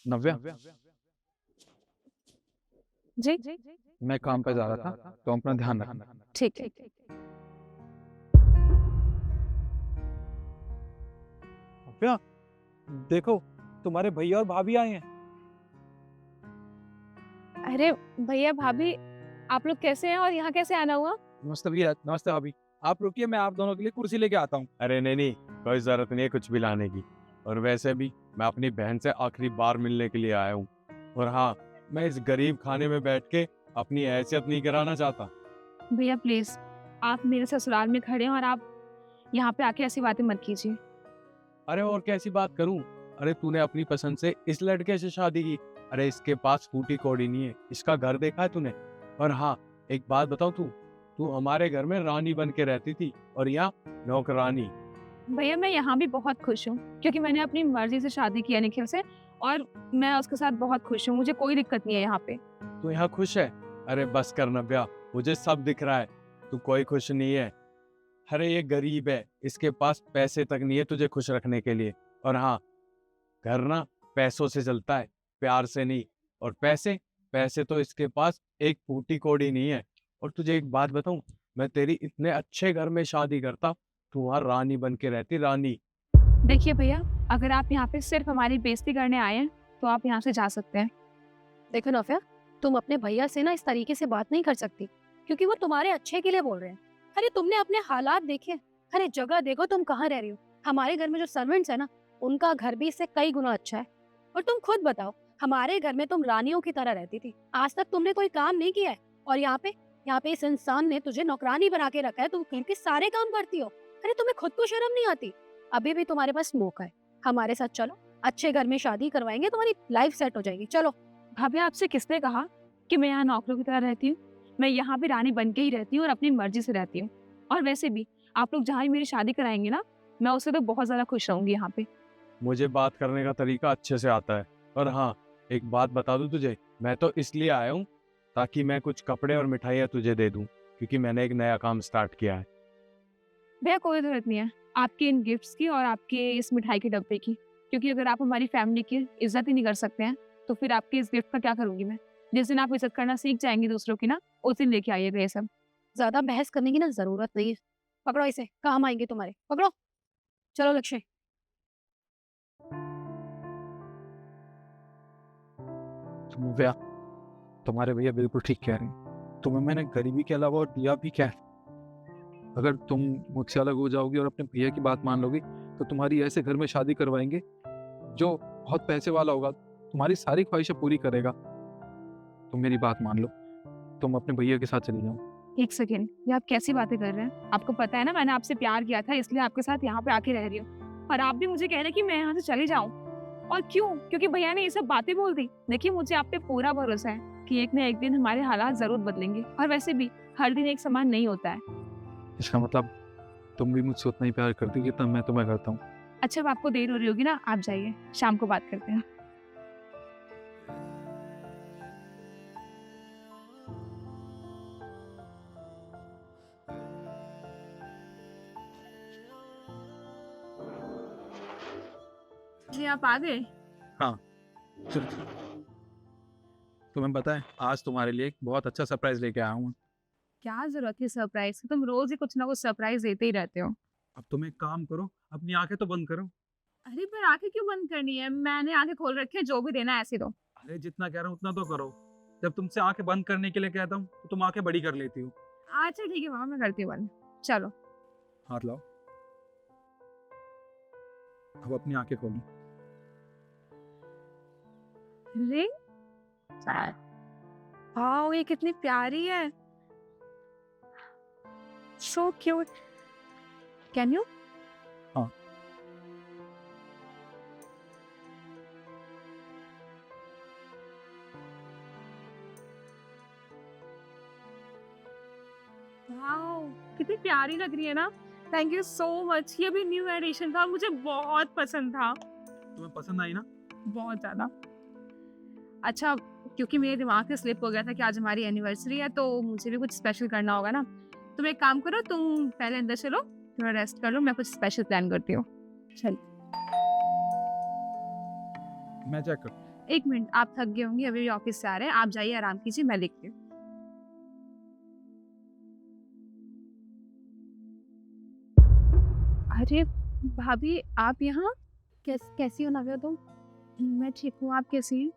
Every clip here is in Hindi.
नव्या, जी। मैं काम पे जा रहा था, तो अपना ध्यान रखना। ठीक है। नव्या, देखो तुम्हारे भैया और भाभी आए हैं। अरे भैया भाभी, आप लोग कैसे हैं और यहाँ कैसे आना हुआ? नमस्ते भैया, नमस्ते भाभी। आप रुकिए, मैं आप दोनों के लिए कुर्सी लेके आता हूँ। अरे नहीं नहीं, कोई जरूरत नहीं है कुछ भी लाने की। और वैसे भी मैं अपनी बहन से आखिरी बार मिलने के लिए आया हूँ। और हाँ, मैं इस गरीब खाने में बैठ के अपनी हैसियत नहीं गिराना चाहता। भैया प्लीज, आप मेरे ससुराल में खड़े हैं और आप यहाँ पे आके ऐसी बातें मत कीजिए। अरे और कैसी बात करूं? अरे तूने अपनी पसंद से इस लड़के से शादी की। अरे इसके पास फूटी कौड़ी नहीं है, इसका घर देखा है तूने? और हाँ, एक बात बताऊं, तू तू हमारे घर में रानी बन के रहती थी और यहाँ नौकरानी। भैया मैं यहाँ भी बहुत खुश हूँ क्योंकि मैंने अपनी मर्जी से शादी की है निखिल से, और मैं उसके साथ बहुत खुश हूँ। मुझे कोई दिक्कत नहीं है यहाँ पे। तू यहाँ खुश है? अरे बस कर नव्या, मुझे सब दिख रहा है, तू कोई खुश नहीं है। अरे ये गरीब है, इसके पास पैसे तक नहीं है तुझे खुश रखने के लिए। और हाँ, घर ना पैसों से चलता है, प्यार से नहीं। और पैसे पैसे तो इसके पास एक फूटी कौड़ी नहीं है। और तुझे एक बात बताऊं, मैं तेरी इतने अच्छे घर में शादी करता, तू वहाँ रानी बन के रहती, रानी। देखिए भैया, अगर आप यहाँ पे सिर्फ हमारी बेइज्जती करने आए हैं तो आप यहाँ से जा सकते हैं। देखो नौफिया, तुम अपने भैया से ना इस तरीके से बात नहीं कर सकती, क्योंकि वो तुम्हारे अच्छे के लिए बोल रहे हैं। अरे तुमने अपने हालात देखे, अरे जगह देखो तुम कहाँ रह रही हो। हमारे घर में जो सर्वेंट्स है ना, उनका घर भी इससे कई गुना अच्छा है। और तुम खुद बताओ, हमारे घर में तुम रानियों की तरह रहती थी, आज तक तुमने कोई काम नहीं किया है। और यहाँ पे इस इंसान ने तुझे नौकरानी बना के रखा है, तुम घर के सारे काम करती हो। अरे तुम्हें खुद को शर्म नहीं आती? अभी भी तुम्हारे पास मौका है, हमारे साथ चलो, अच्छे घर में शादी करवाएंगे, तुम्हारी लाइफ सेट हो जाएगी। चलो। भाभी आपसे किसने कहा कि मैं यहाँ नौकरों की तरह रहती हूँ? मैं यहाँ भी रानी बन के ही रहती हूँ और अपनी मर्जी से रहती हूँ। और वैसे भी आप लोग जहाँ भी मेरी शादी कराएंगे ना, मैं उससे तो बहुत ज्यादा खुश रहूंगी यहाँ पे। मुझे बात करने का तरीका अच्छे से आता है। और हाँ, एक बात बता दूं तुझे, मैं तो इसलिए आया हूँ ताकि मैं कुछ कपड़े और मिठाइयाँ तुझे दे दूं, क्योंकि मैंने एक नया काम स्टार्ट किया है। भैया कोई जरूरत नहीं है आपके इन गिफ्ट्स की और आपके इस मिठाई के डब्बे की, क्योंकि अगर आप हमारी फैमिली की इज्जत ही नहीं कर सकते हैं तो फिर आपके इस गिफ्ट का क्या करूंगी मैं? जिस दिन आप इज्जत करना सीख जाएंगे दूसरों की ना, उस दिन लेके आइएगा ये सब। ज्यादा बहस करने की ना जरूरत नहीं है। पकड़ो इसे, काम आएंगे तुम्हारे, पकड़ो। चलो लक्ष्य। नव्या, तुम्हारे भैया बिल्कुल ठीक कह रहे हैं। तुम्हें मैंने गरीबी के अलावा और दिया भी क्या है? अगर तुम मुझसे अलग हो जाओगी और अपने भैया की बात मान लोगी, तो तुम्हारी ऐसे घर में शादी करवाएंगे जो बहुत पैसे वाला होगा, तुम्हारी सारी ख्वाहिशें पूरी करेगा। तुम मेरी बात मान लो, तुम अपने भैया के साथ चली जाओ। एक सेकेंड, ये आप कैसी बातें कर रहे हैं? आपको पता है ना मैंने आपसे प्यार किया था, इसलिए आपके साथ यहाँ पे आके रह रही हूँ, और आप भी मुझे कह रहे हैं कि मैं यहाँ से चली जाऊँ। और क्यों? क्योंकि भैया ने ये सब बातें बोल दी। देखिए मुझे आप पे पूरा भरोसा है कि एक न एक दिन हमारे हालात जरूर बदलेंगे, और वैसे भी हर दिन एक समान नहीं होता है। इसका मतलब तुम भी मुझसे उतना ही प्यार करती हो जितना मैं तुम्हें करता हूँ। अच्छा, अब आपको देर हो रही होगी ना, आप जाइए, शाम को बात करते हैं। जी आप आ गए? चलो, तुम्हें पता है आज तुम्हारे लिए एक बहुत अच्छा सरप्राइज लेके आया हूँ। क्या जरूरत है सरप्राइज की? तुम रोज ही कुछ ना कुछ सरप्राइज देते ही रहते हो। अब तुम एक काम करो, अपनी आंखें तो बंद करो। अरे पर आंखें क्यों बंद करनी है? मैंने आंखें खोल रखी है, जो भी देना है ऐसे दो। अरे जितना कह रहा हूँ उतना तो करो। जब तुमसे आंखें बंद करने के लिए कहता हूँ तो तुम आंखें बड़ी कर लेती हो। अच्छा ठीक है मामा, मैं करती हूँ बंद। चलो। हाथ लाओ, अब अपनी आंखें खोलो। रिंग? वाओ, ये कितनी प्यारी है। So cute. Can you? हाँ। वाओ, कितनी प्यारी लग रही है ना। Thank you so much. ये भी न्यू एडिशन था और मुझे बहुत पसंद था, तुम्हें पसंद आई ना? बहुत ज्यादा। अच्छा, क्योंकि मेरे दिमाग से स्लिप हो गया था कि आज हमारी एनिवर्सरी है, तो मुझे भी कुछ स्पेशल करना होगा ना। तुम एक काम करो, तुम पहले अंदर चलो, थोड़ा रेस्ट कर लो, मैं कुछ स्पेशल प्लान करती हूँ। चल। मैं चेक कर। एक मिनट, आप थक गए होंगे, अभी ऑफिस से आ रहे हैं, आप जाइए आराम कीजिए, मैं लिखती हूँ। अरे भाभी, आप यहाँ? कैसी हो नव्या तुम? मैं ठीक हूँ, आप कैसी हैं?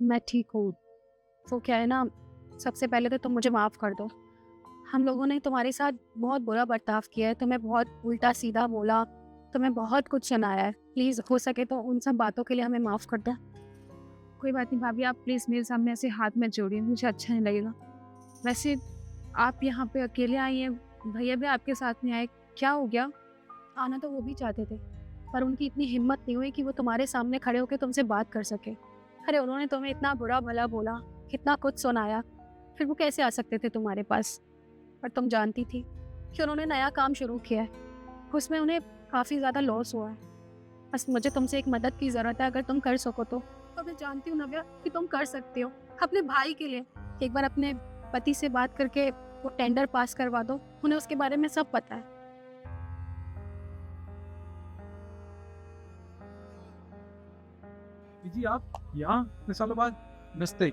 मैं ठीक हूँ। वो क्या है ना, सबसे पहले तो तुम मुझे माफ़ कर दो। हम लोगों ने तुम्हारे साथ बहुत बुरा बर्ताव किया है, तुम्हें बहुत उल्टा सीधा बोला, तुम्हें बहुत कुछ सुनाया है। प्लीज़ हो सके तो उन सब बातों के लिए हमें माफ़ कर दो। कोई बात नहीं भाभी, आप प्लीज़ मेरे सामने ऐसे हाथ मत जोड़िए, मुझे अच्छा नहीं लगेगा। वैसे आप यहाँ पे अकेले आई हैं, भैया भी आपके साथ नहीं आए, क्या हो गया? आना तो वो भी चाहते थे, पर उनकी इतनी हिम्मत नहीं हुई कि वो तुम्हारे सामने खड़े होकर तुमसे बात कर सके। अरे उन्होंने तुम्हें इतना बुरा भला बोला, कितना कुछ सुनाया, फिर वो कैसे आ सकते थे तुम्हारे पास? पर तुम जानती थी कि उन्होंने नया काम शुरू किया है, उसमें उन्हें काफ़ी ज़्यादा लॉस हुआ है। बस मुझे तुमसे एक मदद की ज़रूरत है, अगर तुम कर सको तो। और मैं जानती हूँ नव्या कि तुम कर सकते हो अपने भाई के लिए। एक बार अपने पति से बात करके वो टेंडर पास करवा दो, उन्हें उसके बारे में सब पता है। जी आप यहाँ इतने सालों बाद? नमस्ते।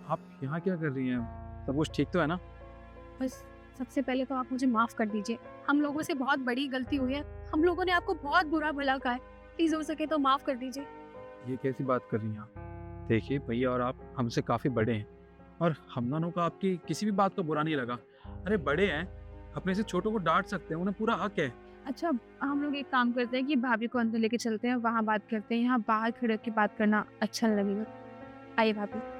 आप यहाँ क्या कर रही हैं? सब कुछ ठीक तो है ना? बस सबसे पहले तो आप मुझे माफ़ कर दीजिए, हम लोगों से बहुत बड़ी गलती हुई है, हम लोगों ने आपको बहुत बुरा भला कहा है, प्लीज़ हो सके तो माफ़ कर दीजिए। ये कैसी बात कर रही हैं आप? देखिए भैया और आप हमसे काफ़ी बड़े हैं और हम दोनों को आपकी किसी भी बात का बुरा नहीं लगा। अरे बड़े हैं, अपने से छोटों को डांट सकते हैं, उन्हें पूरा हक है। अच्छा, हम लोग एक काम करते हैं कि भाभी को अंदर लेके चलते हैं, वहाँ बात करते हैं, यहाँ बाहर खड़े होकर बात करना अच्छा नहीं लगेगा। आइए भाभी।